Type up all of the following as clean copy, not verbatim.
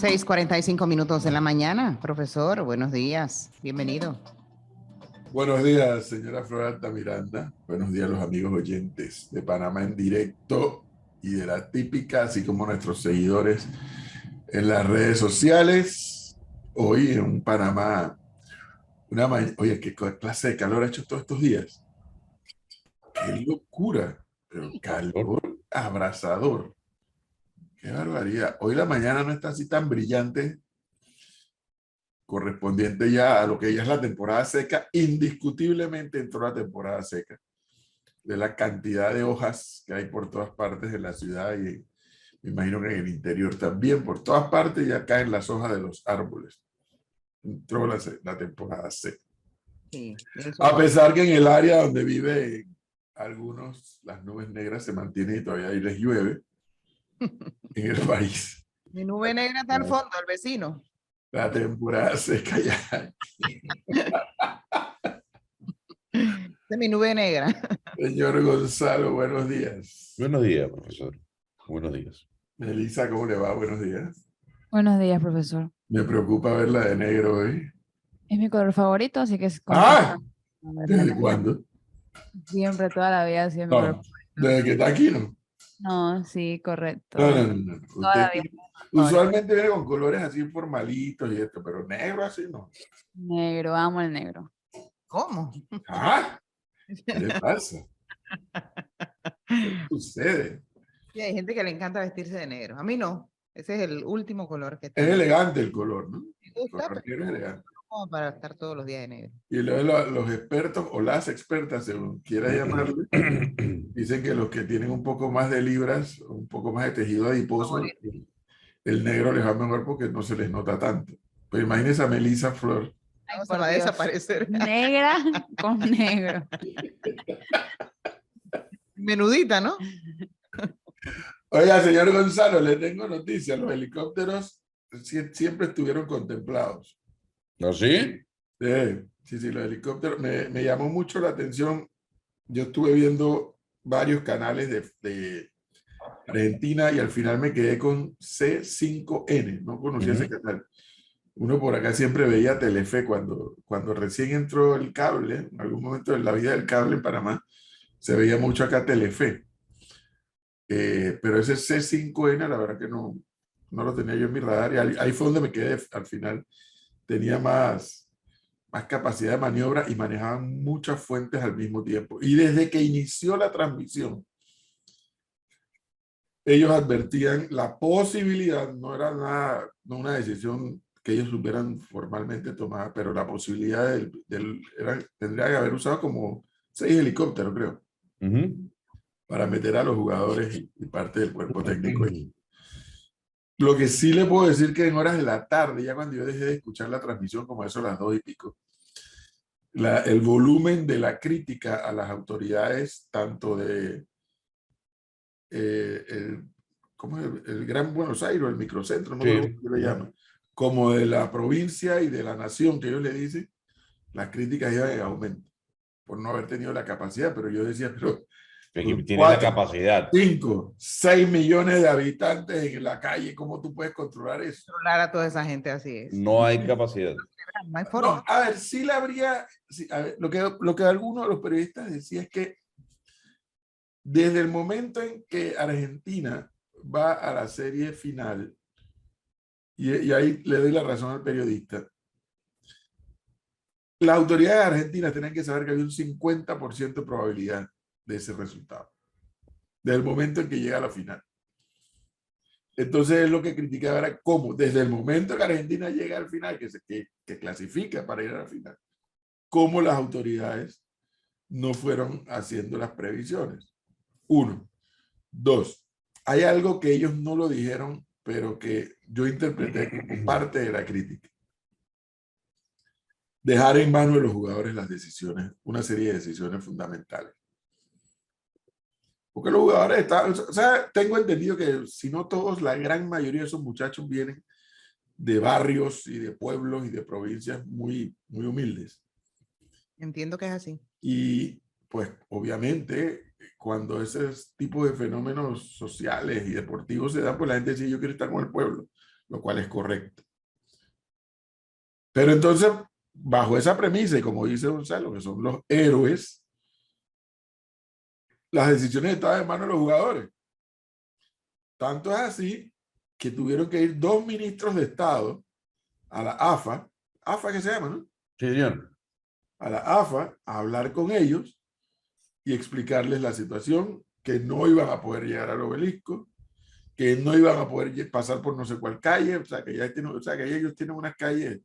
6:45 de la mañana. Profesor, buenos días. Bienvenido. Buenos días, señora Flor Altamiranda. Buenos días, los amigos oyentes de Panamá en directo y de la típica, así como nuestros seguidores en las redes sociales. Hoy en un Panamá, oye, qué clase de calor ha hecho todos estos días. Qué locura, pero calor abrasador. Qué barbaridad. Hoy la mañana no está así tan brillante, correspondiente ya a lo que ya es la temporada seca. Indiscutiblemente entró la temporada seca, de la cantidad de hojas que hay por todas partes de la ciudad y me imagino que en el interior también, por todas partes ya caen las hojas de los árboles. Entró la temporada seca. Sí, A pesar que en el área donde viven algunos, las nubes negras se mantienen y todavía ahí les llueve en el país. Mi nube negra está al fondo, el vecino. La temporada seca ya. De mi nube negra. Señor Gonzalo, buenos días. Buenos días, profesor. Buenos días. Melissa, ¿cómo le va? Buenos días. Buenos días, profesor. Me preocupa verla de negro hoy. Es mi color favorito, así que es ¡Ah! ¿Desde cuándo? siempre, toda la vida ha sido mi color No, favorito. desde que está aquí, ¿no? No, sí, correcto. No. Toda la Usted vida. usualmente viene con colores así formalitos y esto, pero negro así no. Negro, amo el negro. ¿Cómo? ¿Ah? ¿Qué le pasa? ¿Qué sucede? Sí, hay gente que le encanta vestirse de negro. A mí no. Ese es el último color que Es tengo. elegante el color, ¿no? Me El gusta, color pero negro es elegante. no como para estar todos los días de negro. Y luego los expertos o las expertas, según quiera llamarle, dicen que los que tienen un poco más de libras, un poco más de tejido adiposo, el negro les va mejor porque no se les nota tanto. Pero imagínense a Melissa Flor. Ay, No, se por va a Dios. desaparecer. Negra con negro. Menudita, ¿no? Oiga, señor Gonzalo, le tengo noticias. Los helicópteros siempre estuvieron contemplados. ¿No sí? Sí, los helicópteros. Me llamó mucho la atención. Yo estuve viendo varios canales de Argentina y al final me quedé con C5N. No conocía ese canal. Uno por acá siempre veía Telefe cuando recién entró el cable, en algún momento de la vida del cable en Panamá, se veía mucho acá Telefe. Pero ese C5N, la verdad que no lo tenía yo en mi radar. Y ahí fue donde me quedé al final. Tenía más capacidad de maniobra y manejaban muchas fuentes al mismo tiempo. Y desde que inició la transmisión, ellos advertían la posibilidad, no era nada, no una decisión que ellos hubieran formalmente tomada, pero la posibilidad tendría que haber usado como 6 helicópteros, creo, para meter a los jugadores y parte del cuerpo técnico ahí. Lo que sí le puedo decir que en horas de la tarde, ya cuando yo dejé de escuchar la transmisión, como eso a las 2:00 y pico, el volumen de la crítica a las autoridades, tanto de ¿cómo es? El Gran Buenos Aires, el microcentro, no sé cómo le llaman, como de la provincia y de la nación, que ellos le dicen, las críticas iban en aumento por no haber tenido la capacidad, pero yo decía, pero Tiene la capacidad. 5, 6 millones de habitantes en la calle, ¿cómo tú puedes controlar eso? Controlar a toda esa gente, así es. No hay capacidad. No hay forma. No, a ver, sí la habría, sí, a ver, lo que algunos de los periodistas decían es que desde el momento en que Argentina va a la serie final, y ahí le doy la razón al periodista, las autoridades argentinas tienen que saber que había un 50% de probabilidad de ese resultado, desde el momento en que llega a la final. Entonces, lo que criticaba era cómo, desde el momento que Argentina llega al final, que clasifica para ir a la final, cómo las autoridades no fueron haciendo las previsiones. 1. 2. Hay algo que ellos no lo dijeron, pero que yo interpreté como parte de la crítica. Dejar en manos de los jugadores las decisiones, una serie de decisiones fundamentales. Porque los jugadores están, o sea, tengo entendido que si no todos, la gran mayoría de esos muchachos vienen de barrios y de pueblos y de provincias muy, muy humildes. Entiendo que es así. Y pues obviamente cuando ese tipo de fenómenos sociales y deportivos se dan, pues la gente dice yo quiero estar con el pueblo. lo cual es correcto. Pero entonces, bajo esa premisa, y como dice Gonzalo, que son los héroes, las decisiones estaban en manos de los jugadores. Tanto es así que tuvieron que ir 2 ministros de Estado a la AFA que se llama, ¿no? Sí, señor. A la AFA a hablar con ellos y explicarles la situación, que no iban a poder llegar al obelisco, que no iban a poder pasar por no sé cuál calle, o sea, que ellos tienen unas calles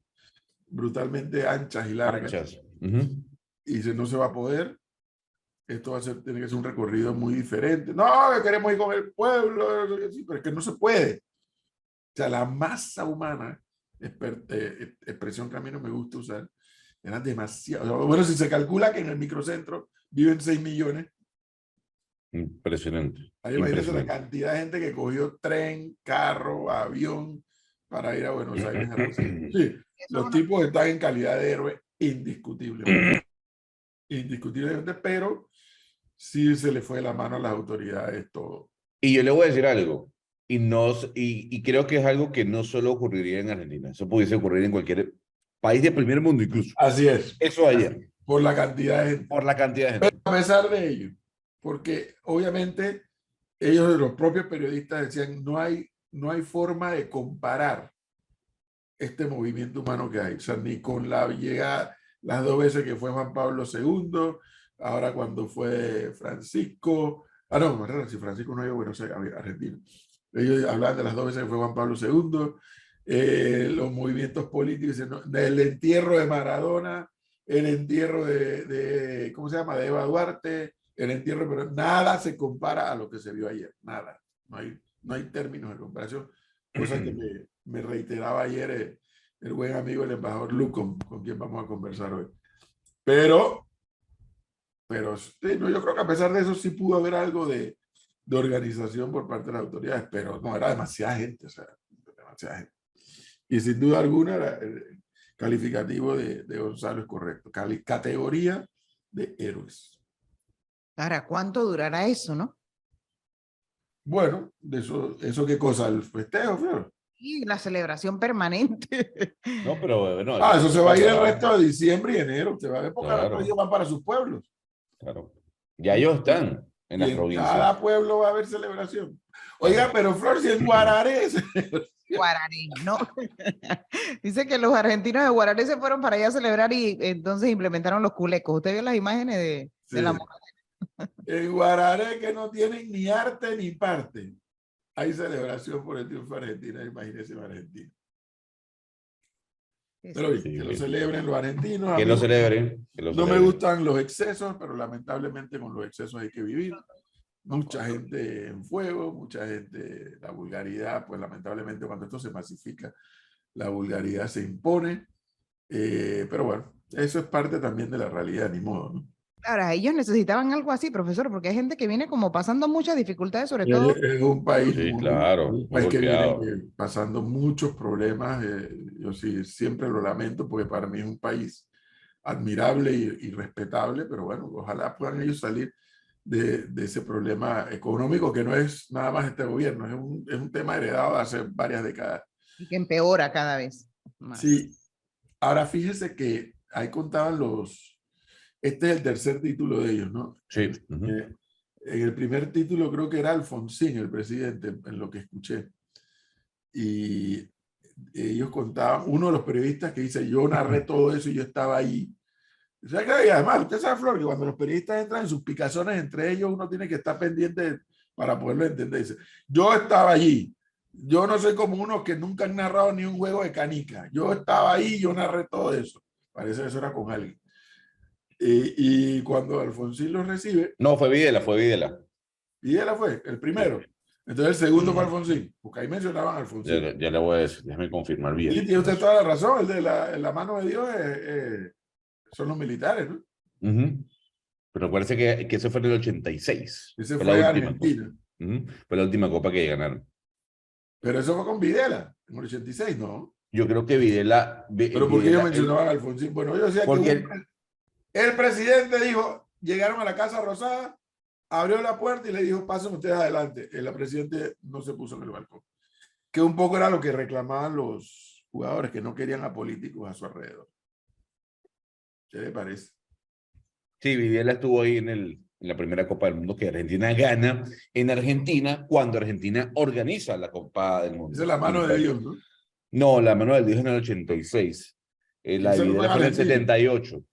brutalmente anchas y largas. Anchas. Y dice, no se va a poder, esto va a ser, tiene que ser un recorrido muy diferente. No, que queremos ir con el pueblo, sí, pero es que no se puede. O sea, la masa humana, expresión que a mí no me gusta usar, era demasiado. Bueno, si se calcula que en el microcentro viven 6 millones, Impresionante. ahí imagínense la Impresionante. cantidad de gente que cogió tren, carro, avión para ir a Buenos Aires. Sí, los tipos están en calidad de héroe indiscutiblemente. Indiscutiblemente, pero sí se le fue la mano a las autoridades todo. Y yo le voy a decir algo, y creo que es algo que no solo ocurriría en Argentina, eso pudiese ocurrir en cualquier país de primer mundo incluso. Así es. Eso ayer. Por la cantidad de gente. Por la cantidad de gente. A pesar de ello, porque obviamente ellos, los propios periodistas decían, no hay forma de comparar este movimiento humano que hay, o sea, ni con la llegada, las 2 veces que fue Juan Pablo II, ahora cuando fue Francisco, no, si Francisco no llegó a Buenos Aires, Argentina. Ellos hablaban de las 2 veces que fue Juan Pablo II, los movimientos políticos, el entierro de Maradona, el entierro de ¿cómo se llama?, de Eva Duarte, el entierro, pero nada se compara a lo que se vio ayer, nada, no hay términos de comparación, cosa que me reiteraba ayer el buen amigo, el embajador Lucon, con quien vamos a conversar hoy. Pero sí, no, yo creo que a pesar de eso sí pudo haber algo de organización por parte de las autoridades, pero no, era demasiada gente, o sea, demasiada gente. Y sin duda alguna, el calificativo de Gonzalo es correcto. Categoría de héroes. Ahora, ¿cuánto durará eso, no? Bueno, de eso qué cosa, el festejo, Flor. Y la celebración permanente. No, pero no. Eso se va a ir el resto de diciembre y enero. Usted va a ver porque Claro. ellos van para sus pueblos. Claro. Ya ellos están en las Y en provincias. cada pueblo va a haber celebración. Oiga, pero Flor, si en Guararé. Guararé, ¿no? Dice que los argentinos de Guararé se fueron para allá a celebrar y entonces implementaron los culecos. ¿Usted vio las imágenes de la mujer? En Guararé, que no tienen ni arte ni parte, hay celebración por el triunfo de Argentina. Imagínense en Argentina. Pero oye, que lo celebren los argentinos. Que lo celebren. No me gustan los excesos, pero lamentablemente con los excesos hay que vivir. Mucha gente en fuego, mucha gente, la vulgaridad, pues lamentablemente cuando esto se masifica, la vulgaridad se impone. Pero bueno, eso es parte también de la realidad, ni modo, ¿no? Ahora, ellos necesitaban algo así, profesor, porque hay gente que viene como pasando muchas dificultades, sobre todo. Es un país, sí, claro, un país que viene pasando muchos problemas. Yo sí siempre lo lamento porque para mí es un país admirable y respetable, pero bueno, ojalá puedan ellos salir de ese problema económico que no es nada más este gobierno, es un tema heredado de hace varias décadas. Y que empeora cada vez más. Sí, ahora fíjese que ahí contaban este es el tercer título de ellos, ¿no? Sí. En el primer título creo que era Alfonsín, el presidente, en lo que escuché. Y ellos contaban, uno de los periodistas que dice, yo narré todo eso y yo estaba ahí. O sea, que además, usted sabe, Flor, que cuando los periodistas entran en sus picazones entre ellos, uno tiene que estar pendiente para poderlo entender. Dice, yo estaba allí. Yo no soy como unos que nunca han narrado ni un juego de canica. Yo estaba ahí, yo narré todo eso. Parece que eso era con alguien. Y cuando Alfonsín lo recibe... No, fue Videla, fue Videla. Videla fue el primero. Entonces el segundo fue Alfonsín. Porque ahí mencionaban a Alfonsín. Ya le voy a decir, déjeme confirmar bien. Y tiene usted toda la razón. El de la mano de Dios son los militares, ¿no? Pero acuérdense que ese fue en el 86. Ese fue Argentina. Fue la última copa que ganaron. Pero eso fue con Videla, en el 86, ¿no? Yo creo que Videla... Pero ¿por qué ellos mencionaban a Alfonsín? Bueno, yo decía porque que el presidente dijo, llegaron a la Casa Rosada, abrió la puerta y le dijo, pasen ustedes adelante. El presidente no se puso en el balcón. Que un poco era lo que reclamaban los jugadores, que no querían a políticos a su alrededor. ¿Qué le parece? Sí, Videla estuvo ahí en la primera Copa del Mundo que Argentina gana en Argentina cuando Argentina organiza la Copa del Mundo. Esa es la mano de Dios, ¿no? No, la mano del Dios en el 86. Y La de esa no fue Videla en fue en el Argentina. 78.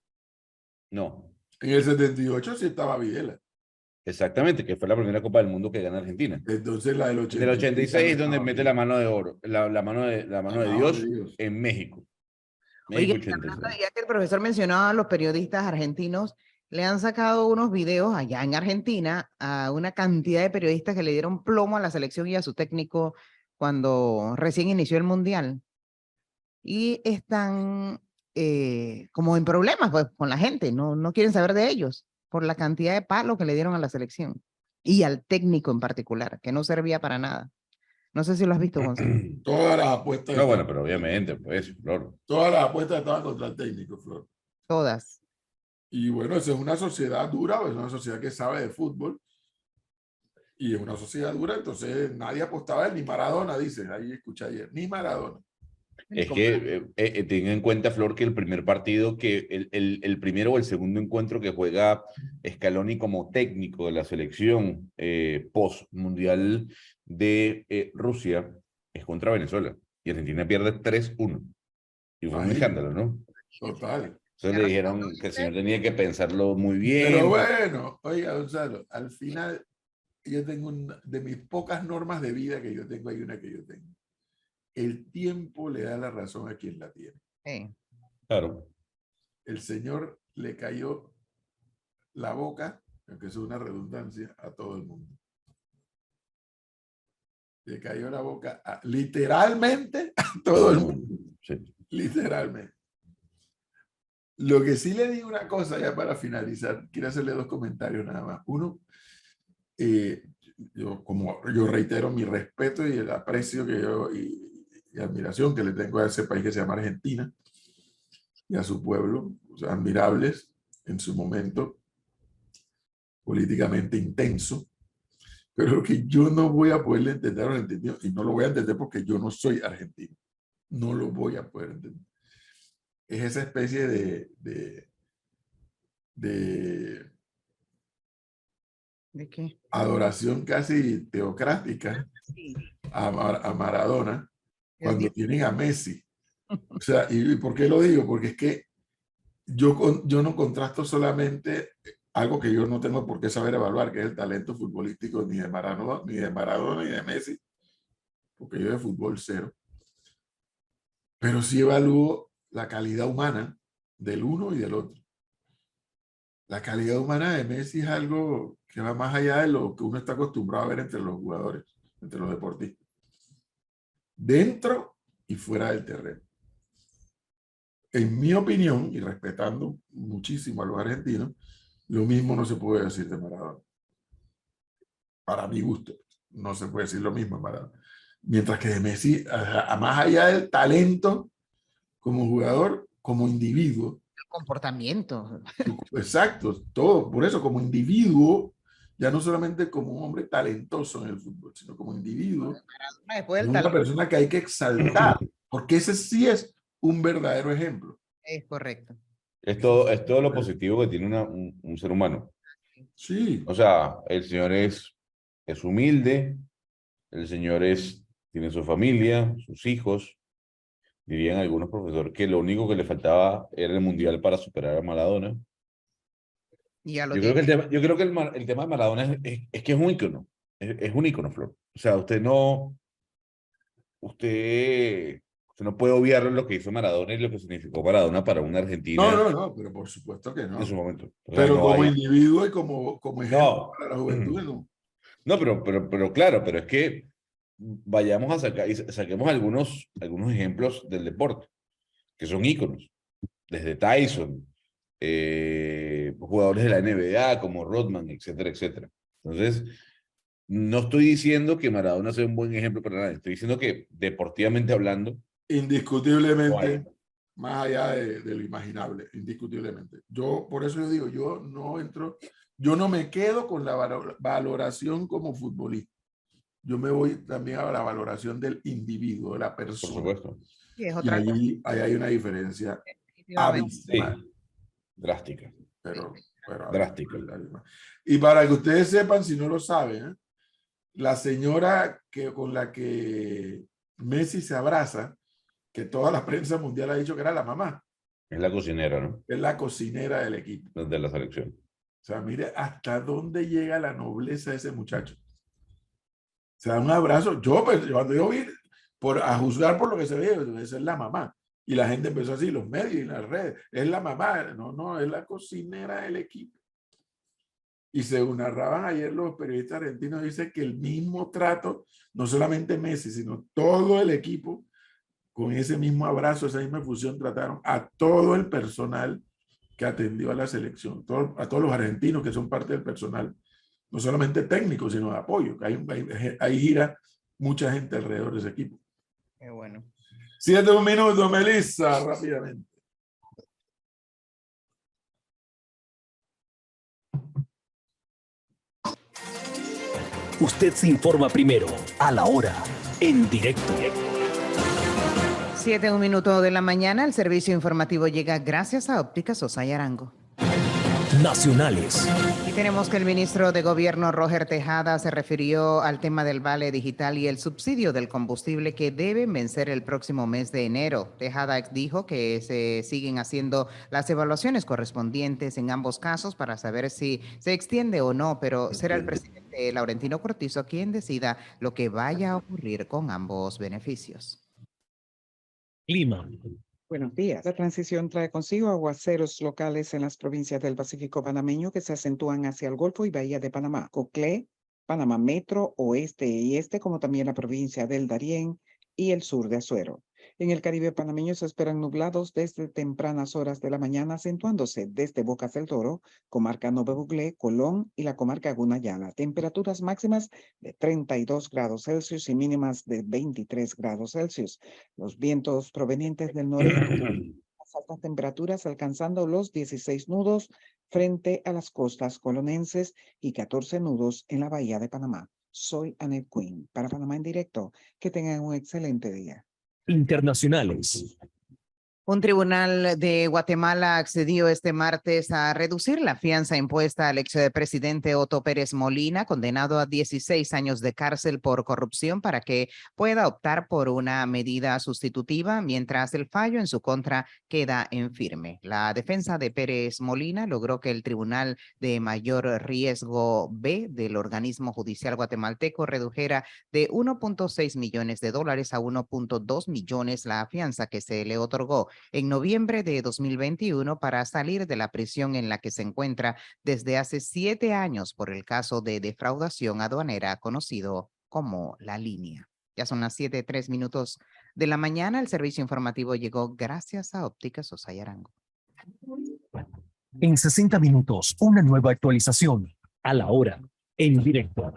No, En el 78 sí estaba Videla. exactamente, que fue la primera Copa del Mundo que gana Argentina. Entonces la del En el 86 ya 86 no es donde estaba mete la Videla. mano de oro, la mano de La Dios mano de Dios. en México. Oiga, México 86. ya que el profesor mencionaba a los periodistas argentinos, le han sacado unos videos allá en Argentina a una cantidad de periodistas que le dieron plomo a la selección y a su técnico cuando recién inició el Mundial. Y están como en problemas pues, con la gente, no quieren saber de ellos por la cantidad de palos que le dieron a la selección y al técnico en particular, que no servía para nada. No sé si lo has visto, Gonzalo. Todas las apuestas No, bueno, estaban, pero obviamente, pues, Flor. todas las apuestas estaban contra el técnico, Flor. Todas. Y bueno, esa es una sociedad dura, es una sociedad que sabe de fútbol. Y es una sociedad dura, entonces nadie apostaba ni Maradona, dicen, ahí escuché ayer, ni Maradona. Es que ten en cuenta, Flor, que el primer partido, que el primero o el segundo encuentro que juega Scaloni como técnico de la selección post-mundial de Rusia es contra Venezuela. Y Argentina pierde 3-1. Y fue un Imagínate. escándalo, ¿no? Total. Entonces le dijeron que el señor tenía que pensarlo muy bien. Pero bueno, oiga, Gonzalo, al final yo tengo de mis pocas normas de vida que yo tengo, hay una que yo tengo. El tiempo le da la razón a quien la tiene. Sí. Claro. El señor le cayó la boca, aunque es una redundancia, a todo el mundo. Le cayó la boca literalmente a todo el mundo. Sí. Literalmente. Lo que sí le digo una cosa ya para finalizar, quiero hacerle dos comentarios nada más. Uno, yo reitero mi respeto y el aprecio que yo y admiración que le tengo a ese país que se llama Argentina y a su pueblo, o sea, admirables en su momento políticamente intenso, pero que yo no voy a poderle entender a los argentinos y no lo voy a entender porque yo no soy argentino. No lo voy a poder entender. Es esa especie de ¿De qué? adoración casi teocrática Sí. a Maradona cuando Dios. tienen a Messi. O sea, ¿y por qué lo digo? Porque es que yo no contrasto solamente algo que yo no tengo por qué saber evaluar, que es el talento futbolístico ni de Maradona ni de Messi, porque yo de fútbol cero. Pero sí evalúo la calidad humana del uno y del otro. La calidad humana de Messi es algo que va más allá de lo que uno está acostumbrado a ver entre los jugadores, entre los deportistas. Dentro y fuera del terreno. En mi opinión, y respetando muchísimo a los argentinos, lo mismo no se puede decir de Maradona. Para mi gusto, no se puede decir lo mismo de Maradona. Mientras que de Messi, más allá del talento como jugador, como individuo. El comportamiento. Exacto, todo. Por eso, como individuo, ya no solamente como un hombre talentoso en el fútbol, sino como individuo, Después es del una talento. persona que hay que exaltar, porque ese sí es un verdadero ejemplo. Es correcto. Es todo lo positivo que tiene un ser humano. Sí. O sea, el señor es humilde, el señor tiene su familia, sus hijos. Dirían algunos profesores que lo único que le faltaba era el mundial para superar a Maradona. Y ya lo Yo creo que tiene. yo creo que el tema de Maradona es que es un ícono. Es un ícono, Flor. O sea, usted no puede obviar lo que hizo Maradona y lo que significó Maradona para una Argentina No, pero por supuesto que en su no. momento. O sea, Pero no como hay. individuo y como ejemplo No. para la juventud, no. No, pero claro, pero es que vayamos a sacar y saquemos algunos ejemplos del deporte, que son íconos, desde Tyson, jugadores de la NBA como Rodman, etcétera, etcétera. Entonces, no estoy diciendo que Maradona sea un buen ejemplo para nadie, estoy diciendo que deportivamente hablando, Indiscutiblemente, no más allá de lo imaginable, indiscutiblemente. Por eso yo digo, yo no me quedo con la valoración como futbolista. yo me voy también a la valoración del individuo, de la Por persona. supuesto. Sí, es Y otra cosa, ahí hay una diferencia definitivamente. abismal. Sí, drástica, Pero drástica. abismal. Y para que ustedes sepan, si no lo saben, ¿eh? La señora con la que Messi se abraza, que toda la prensa mundial ha dicho que era la mamá, Es la cocinera, ¿no? es la cocinera del equipo. De la selección. O sea, mire hasta dónde llega la nobleza de ese muchacho. O sea, un abrazo. Cuando yo vi, a juzgar por lo que se ve, esa es la mamá. Y la gente empezó así, los medios y las redes. Es la mamá. No, es la cocinera del equipo. Y según narraban ayer los periodistas argentinos, dice que el mismo trato, no solamente Messi, sino todo el equipo, con ese mismo abrazo, esa misma efusión, trataron a todo el personal que atendió a la selección, a todos los argentinos que son parte del personal, no solamente técnicos, sino de apoyo. Ahí gira mucha gente alrededor de ese equipo. Qué bueno. 7 minutos, Melissa, rápidamente. Usted se informa primero, a la hora, en directo. 7:01 de la mañana, el servicio informativo llega gracias a Ópticas Osay Arango. Nacionales. Y tenemos que el ministro de Gobierno, Roger Tejada, se refirió al tema del vale digital y el subsidio del combustible que deben vencer el próximo mes de enero. Tejada dijo que se siguen haciendo las evaluaciones correspondientes en ambos casos para saber si se extiende o no, pero será el presidente Laurentino Cortizo quien decida lo que vaya a ocurrir con ambos beneficios. Clima. Buenos días. La transición trae consigo aguaceros locales en las provincias del Pacífico panameño que se acentúan hacia el Golfo y Bahía de Panamá, Coclé, Panamá Metro, Oeste y Este, como también la provincia del Darién y el sur de Azuero. En el Caribe panameño se esperan nublados desde tempranas horas de la mañana, acentuándose desde Bocas del Toro, comarca Nove Buglé, Colón y la comarca Gunayala. Temperaturas máximas de 32 grados Celsius y mínimas de 23 grados Celsius. Los vientos provenientes del noreste, las altas temperaturas alcanzando los 16 nudos frente a las costas colonenses y 14 nudos en la Bahía de Panamá. Soy Annette Quinn, para Panamá en Directo. Que tengan un excelente día. Internacionales. Un tribunal de Guatemala accedió este martes a reducir la fianza impuesta al expresidente Otto Pérez Molina, condenado a 16 años de cárcel por corrupción, para que pueda optar por una medida sustitutiva, mientras el fallo en su contra queda en firme. La defensa de Pérez Molina logró que el Tribunal de Mayor Riesgo B del organismo judicial guatemalteco redujera de $1.6 millones a $1.2 millones la fianza que se le otorgó en noviembre de 2021 para salir de la prisión en la que se encuentra desde hace 7 años por el caso de defraudación aduanera conocido como La Línea. Ya son las 7:03 de la mañana. El servicio informativo llegó gracias a Ópticas Osay Arango. En 60 minutos, una nueva actualización, a la hora, en directo.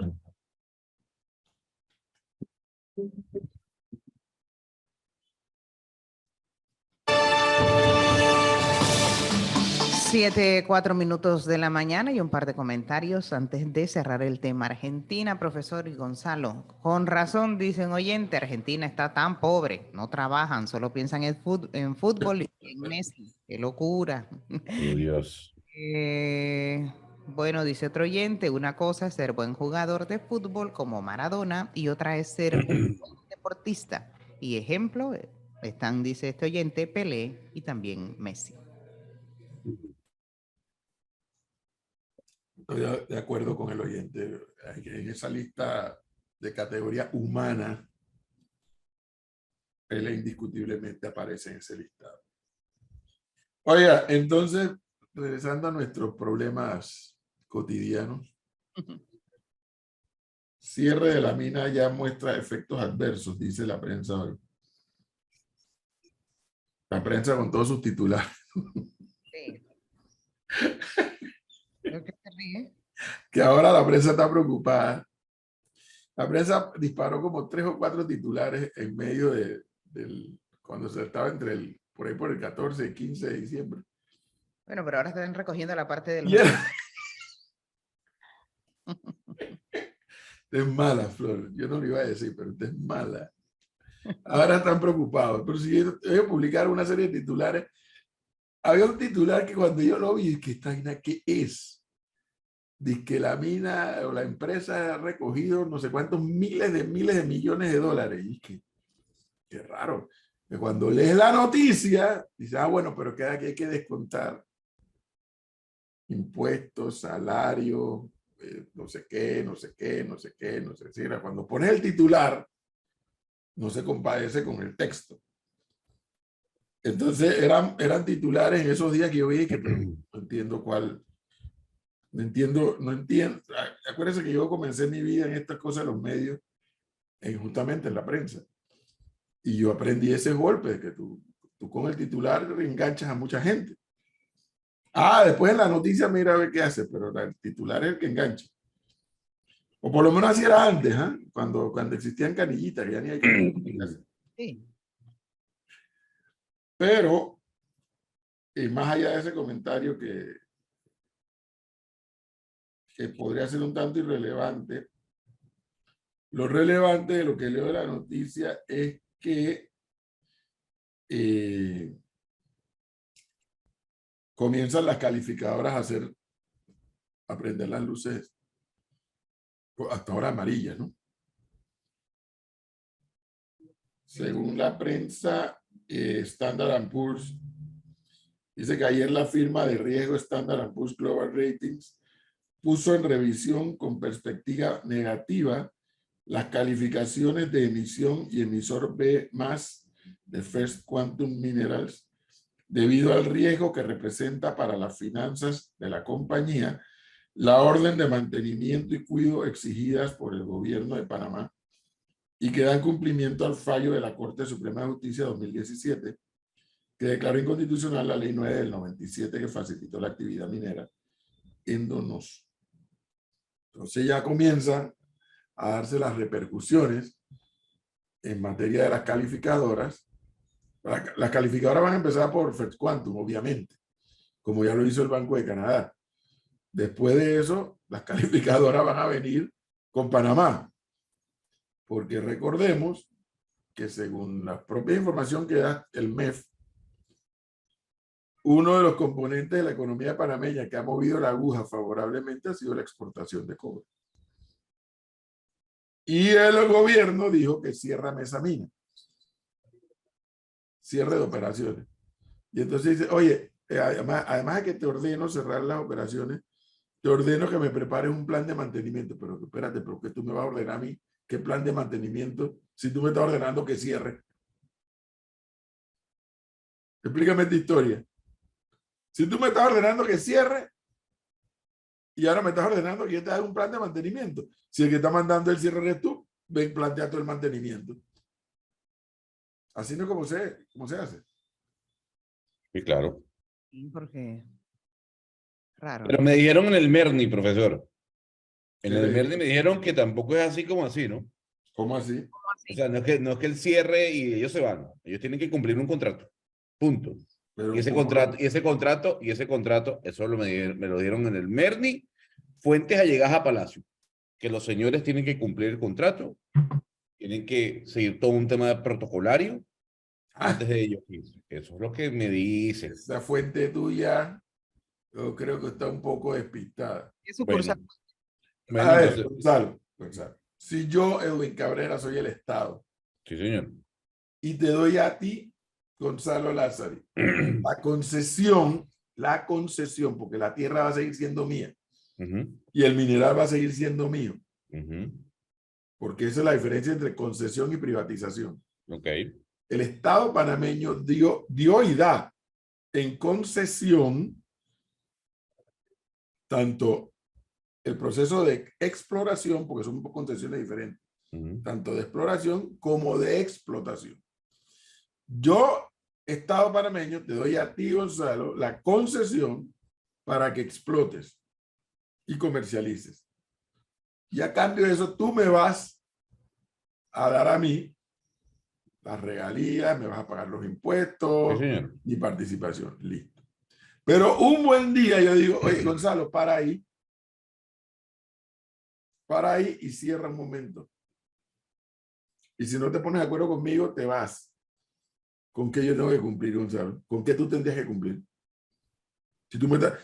7:04 de la mañana y un par de comentarios antes de cerrar el tema. Argentina, profesor y Gonzalo, con razón dicen oyente, Argentina está tan pobre, no trabajan, solo piensan en fútbol y en Messi. ¡Qué locura! Oh, Dios. Bueno, dice otro oyente, una cosa es ser buen jugador de fútbol como Maradona y otra es ser un buen deportista. Y ejemplo, están, dice este oyente, Pelé y también Messi. Estoy de acuerdo con el oyente. En esa lista de categoría humana, Pelé indiscutiblemente aparece en ese listado. Oiga, entonces, regresando a nuestros problemas cotidianos, cierre de la mina ya muestra efectos adversos, dice la prensa hoy. La prensa con todos sus titulares. Sí. Creo que se ríe. Que ahora la prensa está preocupada. La prensa disparó como 3 o 4 titulares en medio cuando se estaba por ahí por el 14 y 15 de diciembre. Bueno, pero ahora están recogiendo la parte del... Usted es mala, Flor. Yo no lo iba a decir, pero usted es mala. Ahora están preocupados. Pero si ellos publicaron una serie de titulares, había un titular que cuando yo lo vi, que esta vaina, ¿qué es? Dice que la mina o la empresa ha recogido no sé cuántos miles de millones de dólares. Y qué raro. Que cuando lees la noticia, dice, bueno, pero queda que hay que descontar impuestos, salarios, no sé qué, no sé qué, no sé qué, no sé qué. Cuando pones el titular, no se compadece con el texto. Entonces eran titulares en esos días que yo vi que pero no entiendo cuál. No entiendo. Acuérdense que yo comencé mi vida en estas cosas de los medios, justamente en la prensa. Y yo aprendí ese golpe de que tú con el titular enganchas a mucha gente. Después en la noticia mira a ver qué hace, pero el titular es el que engancha. O por lo menos así era antes, cuando existían canillitas, que ya ni hay canillitas. Sí. Pero, más allá de ese comentario que podría ser un tanto irrelevante, lo relevante de lo que leo de la noticia es que comienzan las calificadoras a prender las luces, hasta ahora amarillas, ¿no? Según la prensa, Standard & Poor's dice que ayer la firma de riesgo Standard & Poor's Global Ratings puso en revisión con perspectiva negativa las calificaciones de emisión y emisor B+ de First Quantum Minerals debido al riesgo que representa para las finanzas de la compañía la orden de mantenimiento y cuidado exigidas por el gobierno de Panamá y que dan cumplimiento al fallo de la Corte Suprema de Justicia 2017, que declaró inconstitucional la Ley 9 del 97 que facilitó la actividad minera en Donoso. Entonces ya comienzan a darse las repercusiones en materia de las calificadoras. Las calificadoras van a empezar por First Quantum, obviamente, como ya lo hizo el Banco de Canadá. Después de eso, las calificadoras van a venir con Panamá, porque recordemos que según la propia información que da el MEF, uno de los componentes de la economía panameña que ha movido la aguja favorablemente ha sido la exportación de cobre. Y el gobierno dijo que cierra Mesamina, cierre de operaciones. Y entonces dice, oye, además de que te ordeno cerrar las operaciones, te ordeno que me prepares un plan de mantenimiento. Pero espérate, ¿pero qué tú me vas a ordenar a mí? ¿Qué plan de mantenimiento si tú me estás ordenando que cierre? Explícame esta historia. Si tú me estás ordenando que cierre y ahora me estás ordenando que yo te haga un plan de mantenimiento. Si el que está mandando el cierre eres tú, ven, plantea todo el mantenimiento. Así no es como se hace. Sí, claro. Sí, porque raro. Pero me dijeron en el Merni, profesor. En ¿Qué el le Merni dijo? me dijeron que tampoco es así como así, ¿no? ¿Cómo así? O sea, no es que el cierre y ellos se van. Ellos tienen que cumplir un contrato. Punto. Pero Y ese ¿cómo? contrato, eso me lo dieron en el Merni, fuentes allegadas a Palacio. Que los señores tienen que cumplir el contrato, tienen que seguir todo un tema protocolario antes de ellos irse. Eso es lo que me dicen. Esa fuente tuya, yo creo que está un poco despistada. ¿Qué sucursal? Bueno, A ver, entonces, Gonzalo. Si yo, Edwin Cabrera, soy el Estado sí, señor. y te doy a ti, Gonzalo Lázaro, la concesión, porque la tierra va a seguir siendo mía y el mineral va a seguir siendo mío, porque esa es la diferencia entre concesión y privatización. Ok. El Estado panameño dio y da en concesión tanto el proceso de exploración, porque son concesiones diferentes, tanto de exploración como de explotación. Yo, Estado panameño, te doy a ti, Gonzalo, la concesión para que explotes y comercialices. Y a cambio de eso, tú me vas a dar a mí las regalías, me vas a pagar los impuestos, Sí, señor. mi participación. Listo. Pero un buen día yo digo, oye, Gonzalo, para ahí. para ahí y cierra un momento. Y si no te pones de acuerdo conmigo, te vas. ¿Con qué yo tengo que cumplir, Gonzalo? ¿Con qué tú tendrías que cumplir?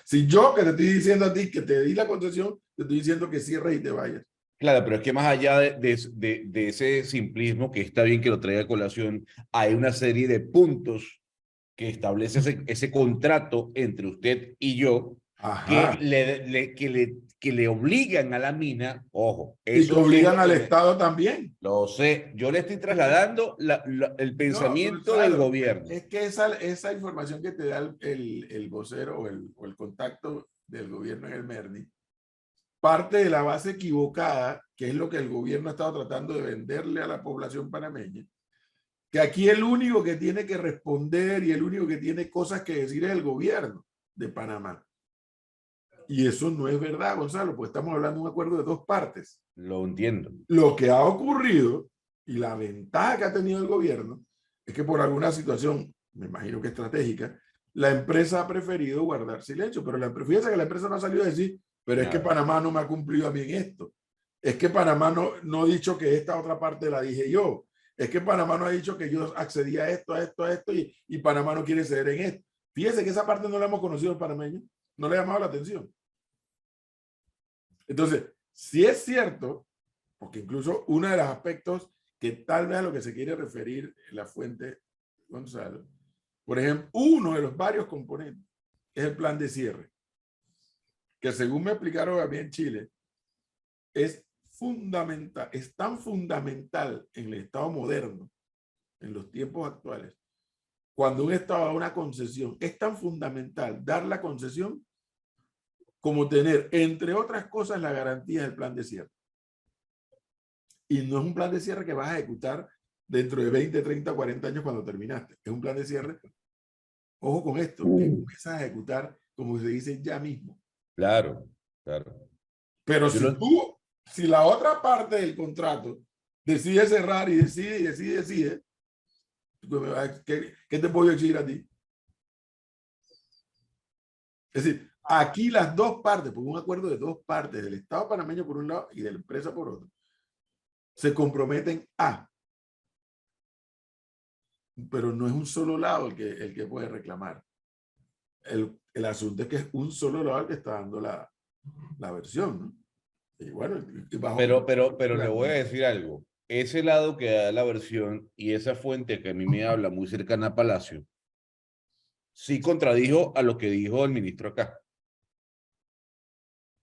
Si yo que te estoy diciendo a ti que te di la concesión, te estoy diciendo que cierres y te vayas. Claro, pero es que más allá de ese simplismo, que está bien que lo traiga a colación, hay una serie de puntos que establece ese contrato entre usted y yo, Ajá. que le obligan a la mina, ojo, Y que eso obligan al Estado también. lo sé, yo le estoy trasladando el pensamiento No, del Gonzalo, gobierno. es que esa información que te da el vocero o el contacto del gobierno en el MERNI, parte de la base equivocada, que es lo que el gobierno ha estado tratando de venderle a la población panameña, que aquí el único que tiene que responder y el único que tiene cosas que decir es el gobierno de Panamá. Y eso no es verdad, Gonzalo, pues estamos hablando de un acuerdo de dos partes. Lo entiendo. Lo que ha ocurrido y la ventaja que ha tenido el gobierno es que por alguna situación, me imagino que estratégica, la empresa ha preferido guardar silencio, pero fíjense que la empresa no ha salido a decir, pero es que Panamá no me ha cumplido a mí en esto. Es que Panamá no ha dicho que esta otra parte la dije yo. Es que Panamá no ha dicho que yo accedí a esto y Panamá no quiere ceder en esto. Fíjense que esa parte no la hemos conocido el panameño, no le ha llamado la atención. Entonces, si es cierto, porque incluso uno de los aspectos que tal vez a lo que se quiere referir la fuente, Gonzalo, por ejemplo, uno de los varios componentes es el plan de cierre, que según me explicaron a mí en Chile, es fundamental, es tan fundamental en el Estado moderno, en los tiempos actuales, cuando un Estado da una concesión, es tan fundamental dar la concesión como tener, entre otras cosas, la garantía del plan de cierre. Y no es un plan de cierre que vas a ejecutar dentro de 20, 30, 40 años cuando terminaste. Es un plan de cierre, ojo con esto, que empiezas a ejecutar, como se dice, ya mismo. Claro, claro. Pero si la otra parte del contrato decide cerrar y decide, ¿qué te puedo exigir a ti? Es decir, aquí las dos partes, por un acuerdo de dos partes, del Estado panameño por un lado y de la empresa por otro, se comprometen a. Pero no es un solo lado el que puede reclamar. El asunto es que es un solo lado el que está dando la versión, ¿no? Y bueno, pero le voy a decir algo. Ese lado que da la versión y esa fuente que a mí me habla muy cercana a Palacio, sí contradijo a lo que dijo el ministro acá.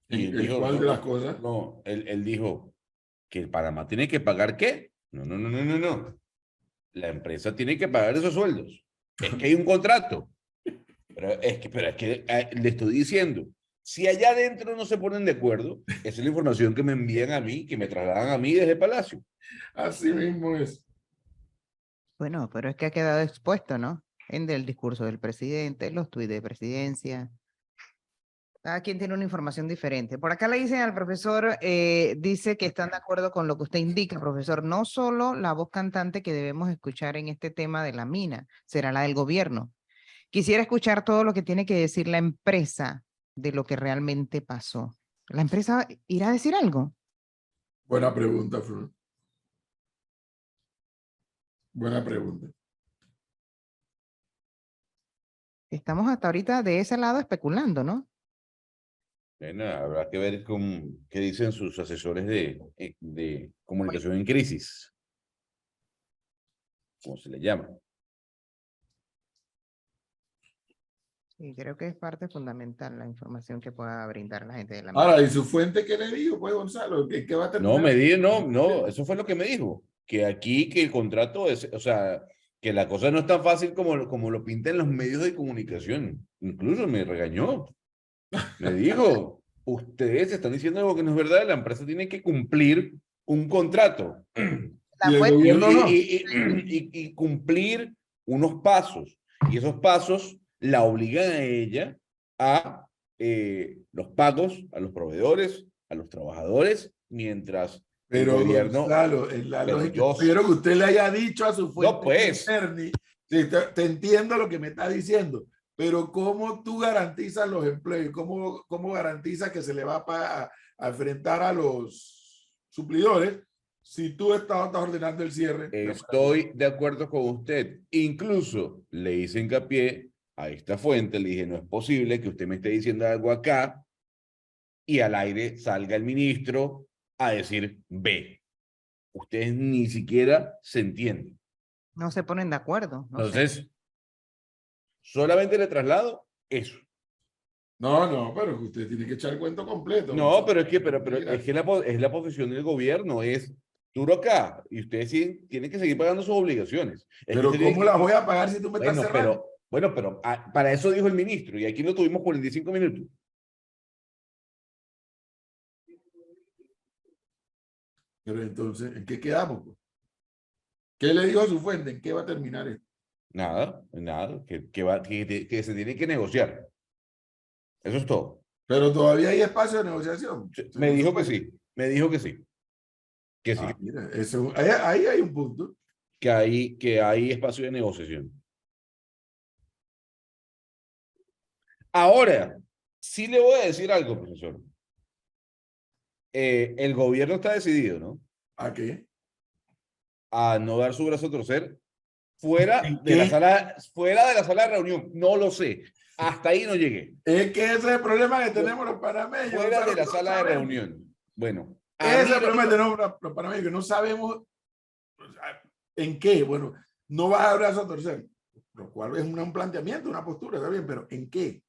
Y él dijo, ¿cuál de las cosas? No, él dijo que el Panamá tiene que pagar ¿qué? No. La empresa tiene que pagar esos sueldos. Es que hay un contrato. Pero es que le estoy diciendo, si allá adentro no se ponen de acuerdo, esa es la información que me envían a mí, que me trasladan a mí desde Palacio. Así mismo es. Bueno, pero es que ha quedado expuesto, ¿no? En el discurso del presidente, los tuits de presidencia. Cada quien tiene una información diferente. Por acá le dicen al profesor, dice que están de acuerdo con lo que usted indica, profesor. No solo la voz cantante que debemos escuchar en este tema de la mina, será la del gobierno. Quisiera escuchar todo lo que tiene que decir la empresa de lo que realmente pasó. ¿La empresa irá a decir algo? Buena pregunta, Flor. Buena pregunta. Estamos hasta ahorita de ese lado especulando, ¿no? Bueno, habrá que ver qué dicen sus asesores de comunicación en crisis. ¿Cómo se le llama? Sí, creo que es parte fundamental la información que pueda brindar la gente de la mina. Ahora, ¿y su fuente qué le dijo, pues, Gonzalo? ¿Qué va a terminar? No, eso fue lo que me dijo. Que aquí, que el contrato es, o sea, que la cosa no es tan fácil como lo pintan los medios de comunicación. Incluso me regañó. Me dijo, ustedes están diciendo algo que no es verdad, la empresa tiene que cumplir un contrato. La Y el fuente- gobierno no. Y cumplir unos pasos. Y esos pasos la obligan a ella a los pagos a los proveedores, a los trabajadores, mientras Pero, el gobierno... Gonzalo, en la pero lógica, yo- quiero que usted le haya dicho a su fuente. No, pues. Ernie, sí, te entiendo lo que me está diciendo, pero ¿cómo tú garantizas los empleos? ¿Cómo garantizas que se le va a enfrentar a los suplidores si tú estás ordenando el cierre. Estoy de acuerdo con usted. Incluso le hice hincapié a esta fuente, le dije, no es posible que usted me esté diciendo algo acá y al aire salga el ministro a decir B. Ustedes ni siquiera se entienden. No se ponen de acuerdo. No sé. Entonces, solamente le traslado eso. No, pero usted tiene que echar el cuento completo. No, pero es que, pero Mira. es que es la posición del gobierno, es duro acá, y ustedes tienen que seguir pagando sus obligaciones. Es Pero que usted ¿cómo tiene las voy a pagar si tú me estás Bueno, cerrando? pero para eso dijo el ministro, y aquí lo tuvimos 45 minutos. Pero entonces, ¿en qué quedamos, pues? ¿Qué le dijo a su fuente? ¿En qué va a terminar esto? Nada, que se tiene que negociar. Eso es todo. Pero todavía hay espacio de negociación. Me dijo que sí, me dijo que sí. Que sí, Ah, mira, eso, ahí hay un punto. que hay espacio de negociación. Ahora, sí le voy a decir algo, profesor. El gobierno está decidido, ¿no? ¿A qué? A no dar su brazo a torcer fuera ¿En de la qué? sala de reunión. No lo sé. Hasta ahí no llegué. Es que ese es el problema que tenemos los panameños. Fuera Gonzalo, de la no sala de sabemos. reunión. Bueno, Ese es el problema que tenemos los panameños, que no sabemos o sea, en qué. Bueno, no vas a dar brazo a torcer, lo cual es un planteamiento, una postura, está bien, pero ¿en qué?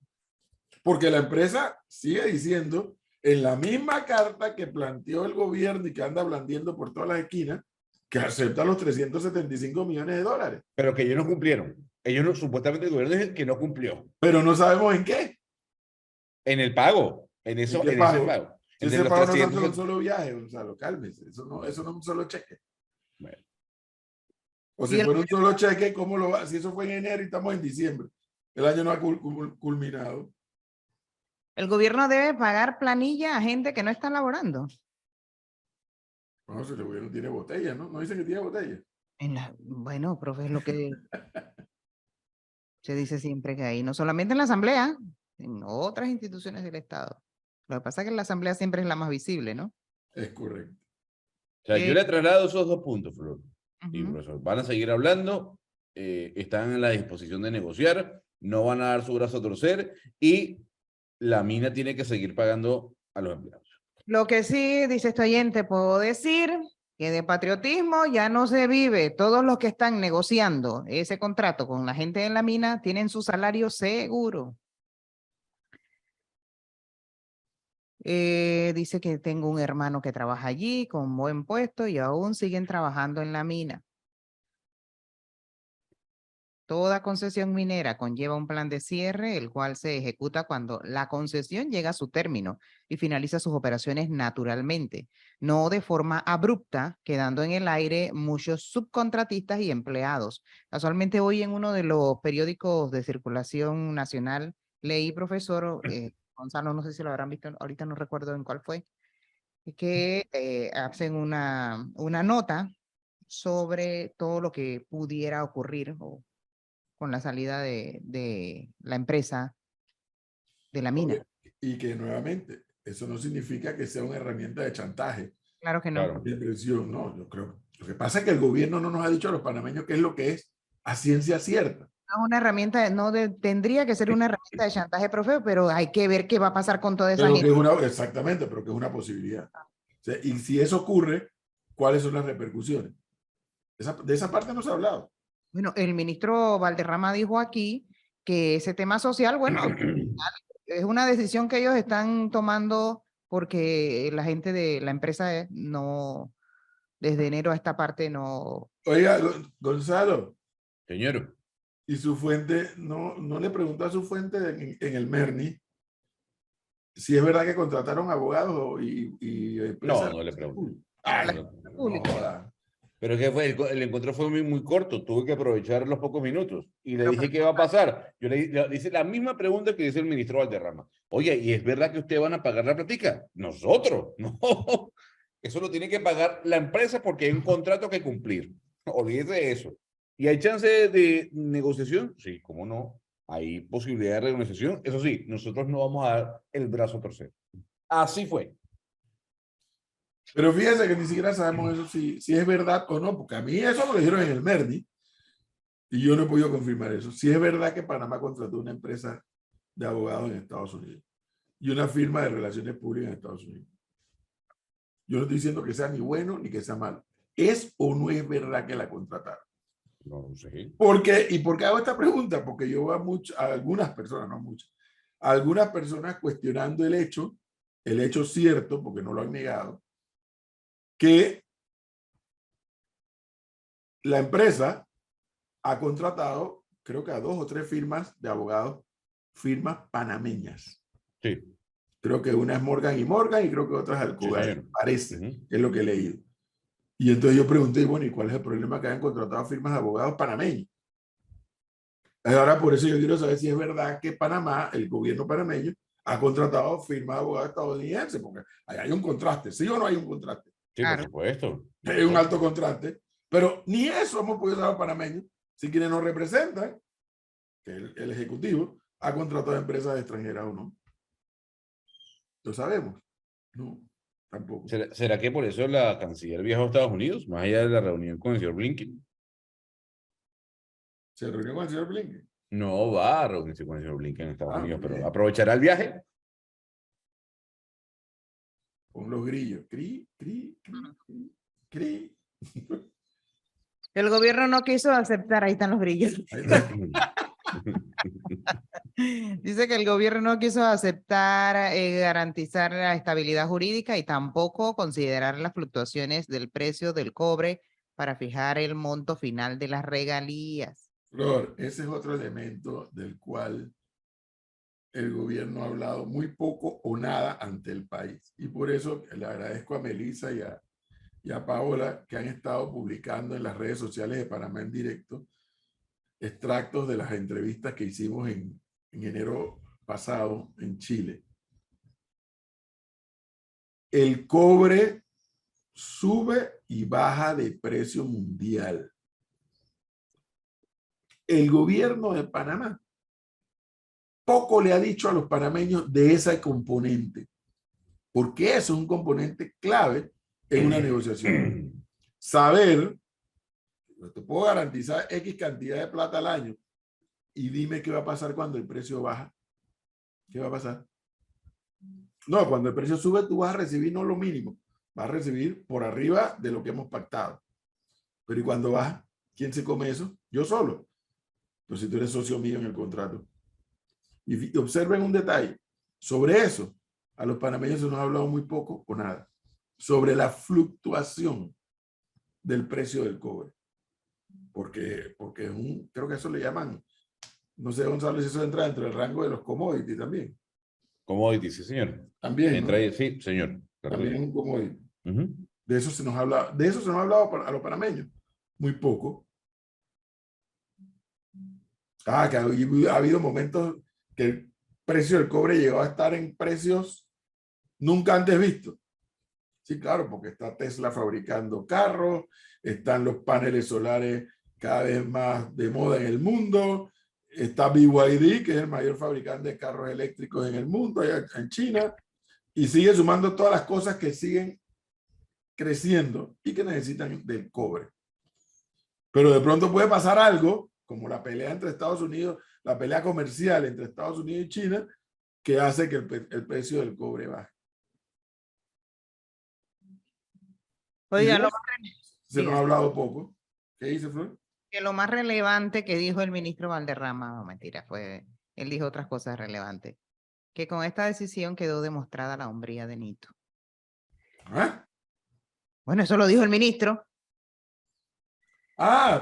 Porque la empresa sigue diciendo en la misma carta que planteó el gobierno y que anda blandiendo por todas las esquinas, que acepta los 375 millones de dólares. pero que ellos no cumplieron. Ellos no, supuestamente el gobierno es el que no cumplió. Pero no sabemos en qué. En el pago. En eso, ¿En qué en pago? ese pago. Si El de ese los pago no es 300. un solo viaje, Gonzalo, cálmese. Eso no es un solo cheque. Bueno. O si fuera un solo cheque, ¿cómo lo va? Si eso fue en enero y estamos en diciembre. El año no ha culminado. El gobierno debe pagar planilla a gente que no está laborando. No, si el gobierno tiene botella, ¿no? No dicen que tiene botella. Bueno, profe, es lo que se dice siempre que hay, no solamente en la Asamblea, en otras instituciones del Estado. Lo que pasa es que la Asamblea siempre es la más visible, ¿no? Es correcto. O sea, yo le traslado esos dos puntos, Flor. Y Ujú. profesor, van a seguir hablando, están en la disposición de negociar, no van a dar su brazo a torcer y la mina tiene que seguir pagando a los empleados. Lo que sí, dice este oyente, puedo decir que de patriotismo ya no se vive. Todos los que están negociando ese contrato con la gente de la mina tienen su salario seguro. Dice que tengo un hermano que trabaja allí con buen puesto y aún siguen trabajando en la mina. Toda concesión minera conlleva un plan de cierre, el cual se ejecuta cuando la concesión llega a su término y finaliza sus operaciones naturalmente, no de forma abrupta, quedando en el aire muchos subcontratistas y empleados. Casualmente hoy en uno de los periódicos de circulación nacional leí, profesor, Gonzalo, no sé si lo habrán visto, ahorita no recuerdo en cuál fue, que hacen una nota sobre todo lo que pudiera ocurrir con la salida de la empresa de la mina. Y que nuevamente, eso no significa que sea una herramienta de chantaje, Claro que no. Claro. de presión, no, yo creo. Lo que pasa es que el gobierno no nos ha dicho a los panameños qué es lo que es a ciencia cierta. No es una herramienta, tendría que ser una herramienta de chantaje, profe, pero hay que ver qué va a pasar con toda esa Pero gente. que es exactamente, pero que es una posibilidad. O sea, y si eso ocurre, ¿cuáles son las repercusiones? De esa parte no se ha hablado. Bueno, el ministro Valderrama dijo aquí que ese tema social, bueno, es una decisión que ellos están tomando porque la gente de la empresa no, desde enero a esta parte no. Oiga, Gonzalo, Señor. y su fuente, no le preguntó a su fuente en el Merni si es verdad que contrataron abogados y empresas. No le pregunto. Ay, No. Pública. no joda. Pero que fue, el encuentro fue muy corto, tuve que aprovechar los pocos minutos y le dije qué va a pasar. Yo le hice la misma pregunta que dice el ministro Valderrama. Oye, ¿y es verdad que ustedes van a pagar la plática? Nosotros, no. Eso lo tiene que pagar la empresa porque hay un contrato que cumplir. Olvídese de eso. ¿Y hay chance de negociación? Sí, cómo no. Hay posibilidad de renegociación. Eso sí, nosotros no vamos a dar el brazo a torcer. Así fue. Pero fíjense que ni siquiera sabemos eso si es verdad o no, porque a mí eso me lo dijeron en el MERDI y yo no he podido confirmar eso. Si es verdad que Panamá contrató una empresa de abogados en Estados Unidos y una firma de relaciones públicas en Estados Unidos. Yo no estoy diciendo que sea ni bueno ni que sea malo. ¿Es o no es verdad que la contrataron? No sé. ¿Por qué hago esta pregunta? Porque yo veo a algunas personas, no muchas, a algunas personas cuestionando el hecho cierto, porque no lo han negado, que la empresa ha contratado, creo que a 2 o 3 firmas de abogados, firmas panameñas. Sí. Creo que una es Morgan y Morgan y creo que otra es Alcoa, señor. parece, Ujú. es lo que he leído. Y entonces yo pregunté, bueno, ¿y cuál es el problema que hayan contratado firmas de abogados panameños? Ahora, por eso yo quiero saber si es verdad que Panamá, el gobierno panameño, ha contratado firmas de abogados estadounidenses, porque ahí hay un contraste, ¿sí o no hay un contraste? Sí, Claro. por supuesto. Hay un alto contraste, pero ni eso hemos podido saber los panameños, si quienes nos representan, que el Ejecutivo, ha contratado empresas extranjeras o no. ¿Lo sabemos? No, tampoco. ¿Será que por eso la canciller viajó a Estados Unidos, más allá de la reunión con el señor Blinken? ¿Se reunió con el señor Blinken? No va a reunirse con el señor Blinken en Estados Ah, Unidos, muy pero bien. aprovechará el viaje. Con los grillos. Cri, cri, cri, cri, cri. El gobierno no quiso aceptar, ahí están los grillos. Ahí está. Dice que el gobierno no quiso aceptar garantizar la estabilidad jurídica y tampoco considerar las fluctuaciones del precio del cobre para fijar el monto final de las regalías. Flor, ese es otro elemento del cual el gobierno ha hablado muy poco o nada ante el país. Y por eso le agradezco a Melissa y a Paola que han estado publicando en las redes sociales de Panamá en Directo extractos de las entrevistas que hicimos en enero pasado en Chile. El cobre sube y baja de precio mundial. El gobierno de Panamá poco le ha dicho a los panameños de ese componente, porque eso es un componente clave en una negociación. Saber, te puedo garantizar X cantidad de plata al año y dime qué va a pasar cuando el precio baja. ¿Qué va a pasar? No, cuando el precio sube tú vas a recibir no lo mínimo, vas a recibir por arriba de lo que hemos pactado. Pero ¿y cuando baja? ¿Quién se come eso? Yo solo. Entonces tú eres socio mío en el contrato. Y observen un detalle. Sobre eso, a los panameños se nos ha hablado muy poco o nada. Sobre la fluctuación del precio del cobre. Porque creo que eso le llaman, no sé, Gonzalo, si eso entra dentro del rango de los commodities también. Commodities, sí, señor. También, Entra ¿no? ahí, sí, señor. Claro que También es sí. un commodity. Ujú. De eso se nos ha hablado a los panameños. Muy poco. Que ha habido momentos que el precio del cobre llegó a estar en precios nunca antes vistos. Sí, claro, porque está Tesla fabricando carros, están los paneles solares cada vez más de moda en el mundo, está BYD, que es el mayor fabricante de carros eléctricos en el mundo, allá en China, y sigue sumando todas las cosas que siguen creciendo y que necesitan del cobre. Pero de pronto puede pasar algo, como la pelea entre Estados Unidos, la pelea comercial entre Estados Unidos y China, que hace que el precio del cobre baje. Oiga, Se nos ha hablado poco. ¿Qué dice, Flor? que lo más relevante que dijo el ministro Valderrama, no mentira, él dijo otras cosas relevantes, que con esta decisión quedó demostrada la hombría de Nito. ¿Ah? Bueno, eso lo dijo el ministro.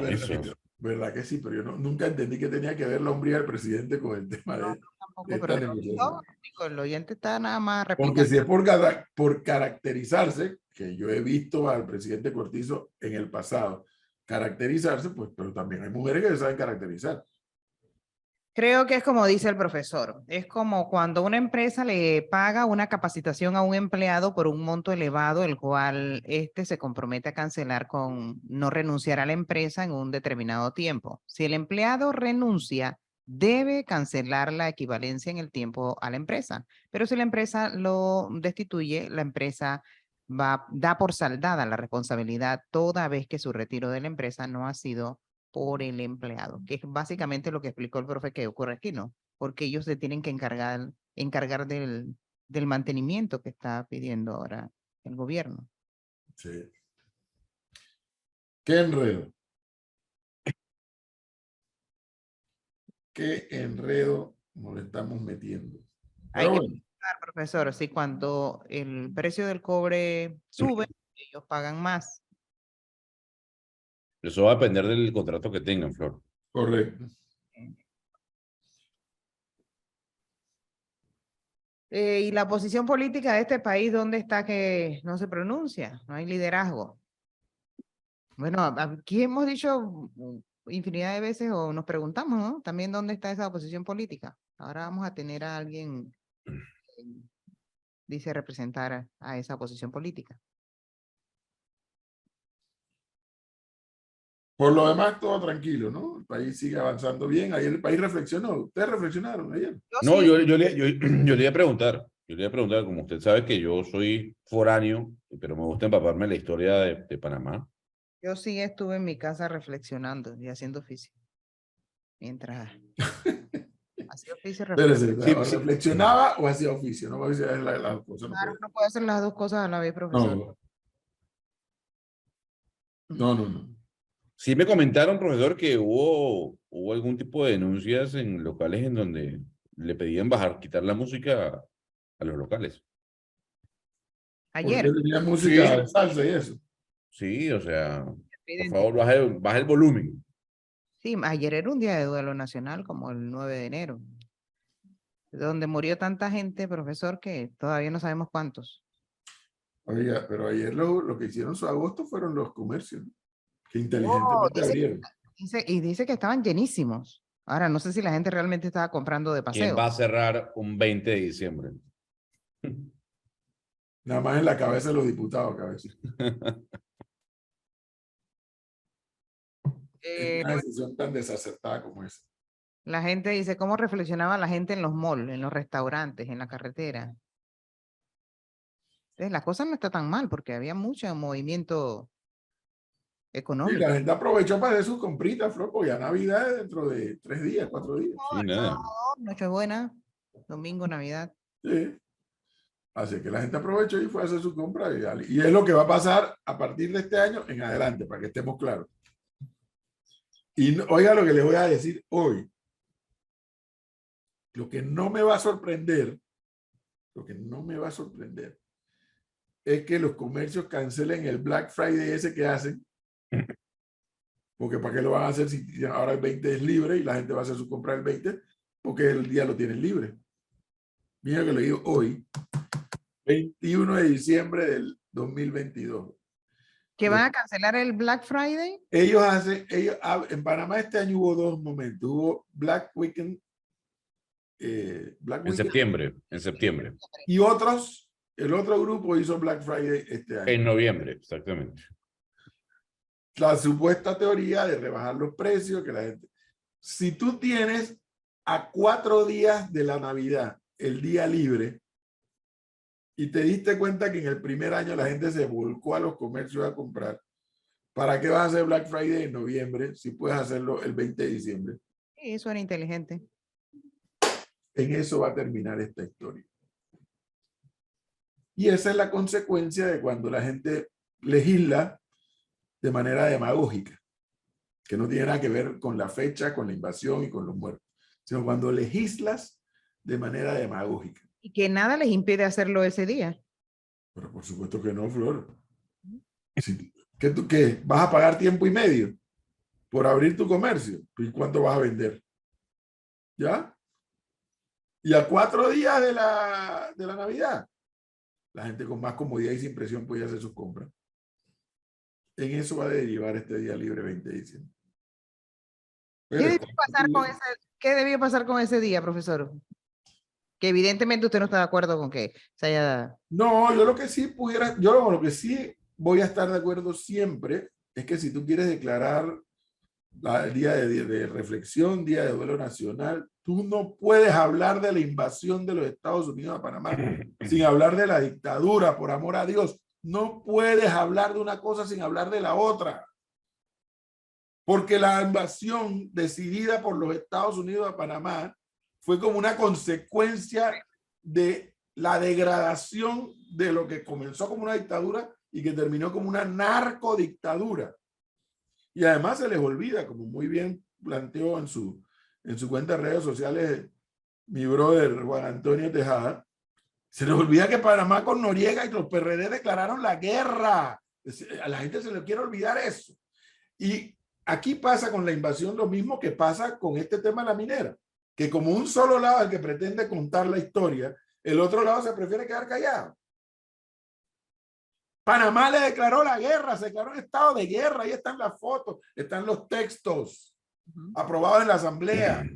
Eso. Verdad que sí, pero yo nunca entendí que tenía que ver la hombría del presidente con el tema de Tampoco, esta pero negociación. el oyente está nada más Porque replicando. si es por caracterizarse, que yo he visto al presidente Cortizo en el pasado caracterizarse, pues, pero también hay mujeres que se saben caracterizar. Creo que es como dice el profesor, es como cuando una empresa le paga una capacitación a un empleado por un monto elevado, el cual éste se compromete a cancelar con no renunciar a la empresa en un determinado tiempo. Si el empleado renuncia, debe cancelar la equivalencia en el tiempo a la empresa, pero si la empresa lo destituye, la empresa da por saldada la responsabilidad toda vez que su retiro de la empresa no ha sido por el empleado, que es básicamente lo que explicó el profe que ocurre aquí, ¿no? Porque ellos se tienen que encargar del mantenimiento que está pidiendo ahora el gobierno. Sí. ¿Qué enredo? ¿Qué enredo nos le estamos metiendo? Hay Pero que bueno, pensar, profesor, si cuando el precio del cobre sube, ellos pagan más. Eso va a depender del contrato que tengan, Flor. correcto. Y la posición política de este país, ¿dónde está que no se pronuncia? No hay liderazgo. Bueno, aquí hemos dicho infinidad de veces o nos preguntamos, ¿no? También dónde está esa oposición política. Ahora vamos a tener a alguien que dice representar a esa oposición política. Por lo demás, todo tranquilo, ¿no? El país sigue avanzando bien. Ayer el país reflexionó. ¿Ustedes reflexionaron ayer? No, Sí, yo le iba a preguntar. Yo le iba a preguntar, como usted sabe que yo soy foráneo, pero me gusta empaparme en la historia de Panamá. yo sí estuve en mi casa reflexionando y haciendo oficio. Mientras hacía oficio, Espérese, Sí, ¿o sí. reflexionaba o hacía oficio? No, a veces la cosa no Claro, puede. no puede hacer las dos cosas a la vez, profesor. No. Sí me comentaron, profesor, que hubo algún tipo de denuncias en locales en donde le pedían quitar la música a los locales. Porque Ayer, tenía música de salsa y eso. Sí, o sea, por evidente. favor, baje el volumen. Sí, ayer era un día de duelo nacional, como el 9 de enero, donde murió tanta gente, profesor, que todavía no sabemos cuántos. Oiga, pero ayer lo que hicieron su agosto fueron los comercios, ¿no? Que Oh, inteligentemente abrieron. dice que estaban llenísimos. Ahora, no sé si la gente realmente estaba comprando de ¿Quién paseo. va a cerrar un 20 de diciembre? Nada más en la cabeza de los diputados, cabeza. Es una decisión tan desacertada como esa. La gente dice, ¿cómo reflexionaba la gente en los malls, en los restaurantes, en la carretera? Entonces, la cosa no está tan mal porque había mucho movimiento Y económico. la gente aprovechó para hacer sus compritas, Flor, porque ya Navidad es dentro de 3 días, 4 días. Sí, nada. Nochebuena, domingo, Navidad. Sí. Así que la gente aprovechó y fue a hacer su compra. Y es lo que va a pasar a partir de este año en adelante, para que estemos claros. Y oiga lo que les voy a decir hoy. Lo que no me va a sorprender, es que los comercios cancelen el Black Friday ese que hacen. Porque ¿para qué lo van a hacer si ahora el 20 es libre y la gente va a hacer su compra el 20? Porque el día lo tienen libre. Mira que lo digo hoy, 21 de diciembre del 2022. ¿Que van a cancelar el Black Friday? En Panamá este año hubo 2 momentos. Hubo Black Weekend, En septiembre. y el otro grupo hizo Black Friday este año. En noviembre, exactamente. La supuesta teoría de rebajar los precios, que la gente... Si tú tienes a 4 días de la Navidad el día libre y te diste cuenta que en el primer año la gente se volcó a los comercios a comprar, ¿para qué vas a hacer Black Friday en noviembre si puedes hacerlo el 20 de diciembre? Sí, eso era inteligente. En eso va a terminar esta historia. Y esa es la consecuencia de cuando la gente legisla de manera demagógica, que no tiene nada que ver con la fecha, con la invasión y con los muertos, sino cuando legislas de manera demagógica. Y que nada les impide hacerlo ese día. Pero por supuesto que no, Flor. ¿Qué? ¿Vas a pagar tiempo y medio por abrir tu comercio? ¿Y cuánto vas a vender? ¿Ya? Y a 4 días de la Navidad, la gente con más comodidad y sin presión puede hacer sus compras. En eso va a derivar este día libre 20 de diciembre. ¿Qué debió pasar con ese día, profesor? Que evidentemente usted no está de acuerdo con que se haya... No, yo lo que sí voy a estar de acuerdo siempre es que si tú quieres declarar el día de reflexión, día de duelo nacional, tú no puedes hablar de la invasión de los Estados Unidos a Panamá sin hablar de la dictadura, por amor a Dios. No puedes hablar de una cosa sin hablar de la otra. Porque la invasión decidida por los Estados Unidos a Panamá fue como una consecuencia de la degradación de lo que comenzó como una dictadura y que terminó como una narcodictadura. Y además se les olvida, como muy bien planteó en su cuenta de redes sociales mi brother Juan Antonio Tejada, se les olvida que Panamá con Noriega y los PRD declararon la guerra. A la gente se le quiere olvidar eso. Y aquí pasa con la invasión lo mismo que pasa con este tema de la minera, que como un solo lado es el que pretende contar la historia, el otro lado se prefiere quedar callado. Panamá le declaró la guerra, se declaró en estado de guerra, ahí están las fotos, están los textos aprobados en la asamblea.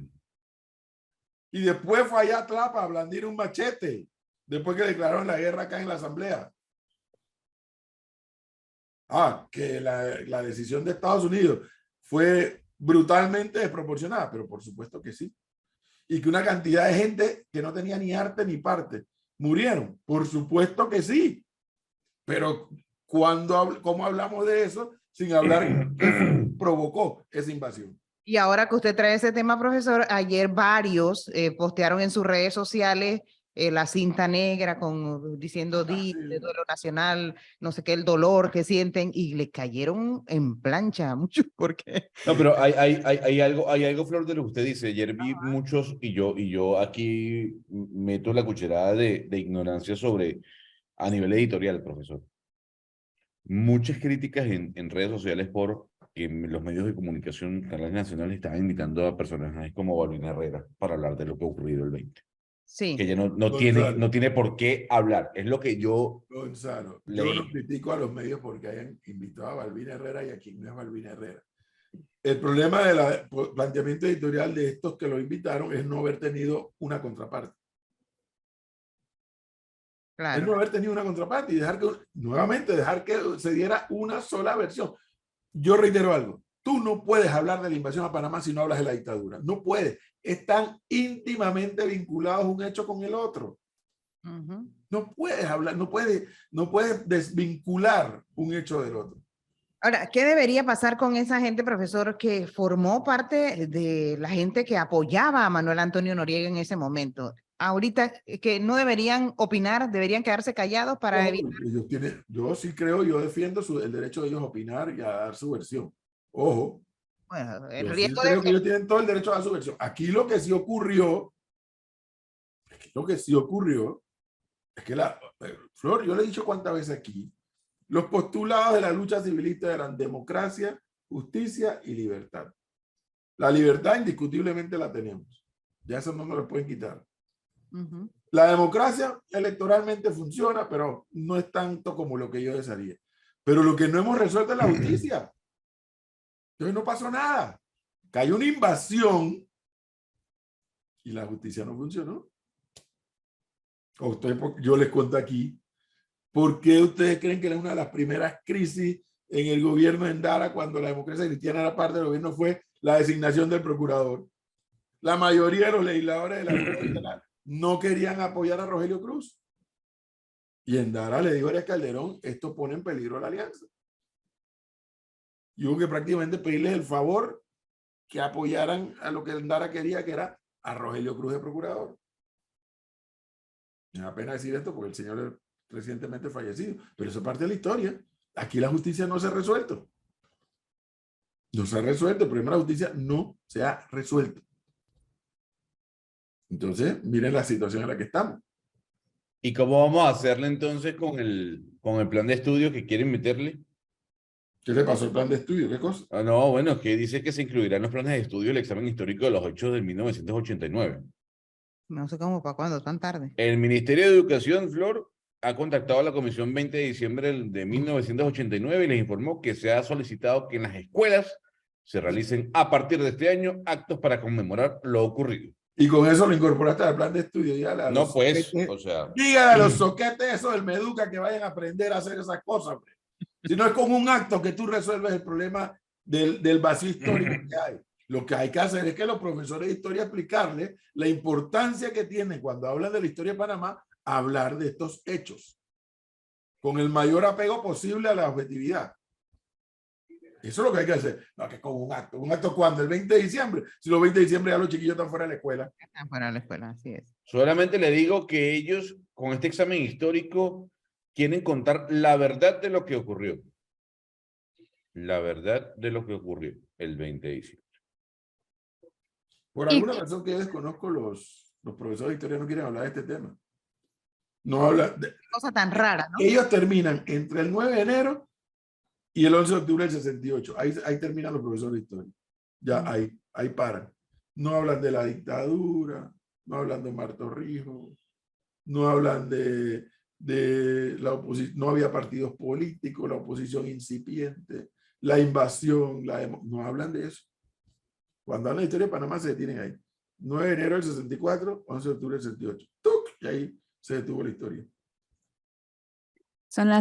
Y después fue allá a Tlapa a blandir un machete, después que declararon la guerra acá en la asamblea. Que la decisión de Estados Unidos fue brutalmente desproporcionada, pero por supuesto que sí. Y que una cantidad de gente que no tenía ni arte ni parte murieron, por supuesto que sí. Pero ¿cómo hablamos de eso sin hablar qué provocó esa invasión? Y ahora que usted trae ese tema, profesor, ayer varios postearon en sus redes sociales la cinta negra diciendo Sí. de duelo nacional, no sé qué, el dolor que sienten, y le cayeron en plancha a muchos porque... No, pero hay algo, Flor, de lo que usted dice. Ayer vi muchos y yo aquí meto la cucharada de ignorancia sobre a nivel editorial, profesor. Muchas críticas en redes sociales por los medios de comunicación, canales nacionales, estaban invitando a personajes como Balbina Herrera para hablar de lo que ha ocurrido el 20. Sí. Que ella no tiene por qué hablar. Es lo que yo Gonzalo, leí. yo no critico a los medios porque hayan invitado a Balbina Herrera y a quien no es Balbina Herrera. El problema del planteamiento editorial de estos que lo invitaron es no haber tenido una contraparte. Claro. Es no haber tenido una contraparte y dejar que se diera una sola versión. Yo reitero algo. Tú no puedes hablar de la invasión a Panamá si no hablas de la dictadura. No puedes. Están íntimamente vinculados un hecho con el otro. No puedes hablar, no puedes desvincular un hecho del otro. Ahora, ¿qué debería pasar con esa gente, profesor, que formó parte de la gente que apoyaba a Manuel Antonio Noriega en ese momento? Ahorita, que no deberían opinar, deberían quedarse callados para evitar... Yo sí creo, yo defiendo el derecho de ellos a opinar y a dar su versión. Ojo. Bueno, el Yo riesgo sí creo de que ellos tienen todo el derecho a dar su versión. Aquí lo que sí ocurrió es que Flor, yo le he dicho cuántas veces aquí, los postulados de la lucha civilista eran democracia, justicia y libertad. La libertad indiscutiblemente la tenemos. Ya eso no nos lo pueden quitar. La democracia electoralmente funciona, pero no es tanto como lo que yo desearía. Pero lo que no hemos resuelto es la justicia. Entonces no pasó nada. Cayó una invasión y la justicia no funcionó. Yo les cuento aquí, ¿por qué ustedes creen que una de las primeras crisis en el gobierno de Endara, cuando la democracia cristiana era parte del gobierno, fue la designación del procurador? La mayoría de los legisladores de la República no querían apoyar a Rogelio Cruz. Y Endara le dijo a Arias Calderón, esto pone en peligro la alianza. Y hubo que prácticamente pedirles el favor que apoyaran a lo que Endara quería, que era a Rogelio Cruz de procurador. Me da pena decir esto porque el señor es recientemente fallecido, pero eso es parte de la historia. Aquí la justicia no se ha resuelto. No se ha resuelto, el problema de la justicia no se ha resuelto. Entonces, miren la situación en la que estamos. ¿Y cómo vamos a hacerle entonces con el plan de estudio que quieren meterle? ¿Qué le pasó al plan de estudio? ¿Qué cosa? No, bueno, que dice que se incluirá en los planes de estudio el examen histórico de los hechos de 1989. No sé cómo, ¿para cuándo? ¿Tan tarde? El Ministerio de Educación, Flor, ha contactado a la Comisión 20 de diciembre de 1989 y les informó que se ha solicitado que en las escuelas se realicen a partir de este año actos para conmemorar lo ocurrido. Y con eso lo incorporaste al plan de estudio. No, pues, o sea... Dígale a los soquetes eso del Meduca que vayan a aprender a hacer esas cosas. Hombre. Si no es con un acto que tú resuelves el problema del vacío histórico que hay. Lo que hay que hacer es que los profesores de historia explicarles la importancia que tiene cuando hablan de la historia de Panamá, hablar de estos hechos. con el mayor apego posible a la objetividad. Eso es lo que hay que hacer. No, que con un acto. ¿Un acto cuándo? El 20 de diciembre. Si los 20 de diciembre ya los chiquillos están fuera de la escuela. Están fuera de la escuela, así es. Solamente le digo que ellos, con este examen histórico, quieren contar la verdad de lo que ocurrió. La verdad de lo que ocurrió el 20 de diciembre. Por alguna razón que yo desconozco, los profesores de historia no quieren hablar de este tema. No hablan de, Cosa tan rara, ¿no? ellos terminan entre el 9 de enero y el 11 de octubre del 68. Ahí terminan los profesores de historia. Ya, ahí paran. No hablan de la dictadura, no hablan de Martorrijos, no hablan de la oposición, no había partidos políticos, la oposición incipiente, la invasión, no hablan de eso. Cuando hablan de historia de Panamá se detienen ahí. 9 de enero del 64, 11 de octubre del 68. ¡Tuc! Y ahí se detuvo la historia. Son las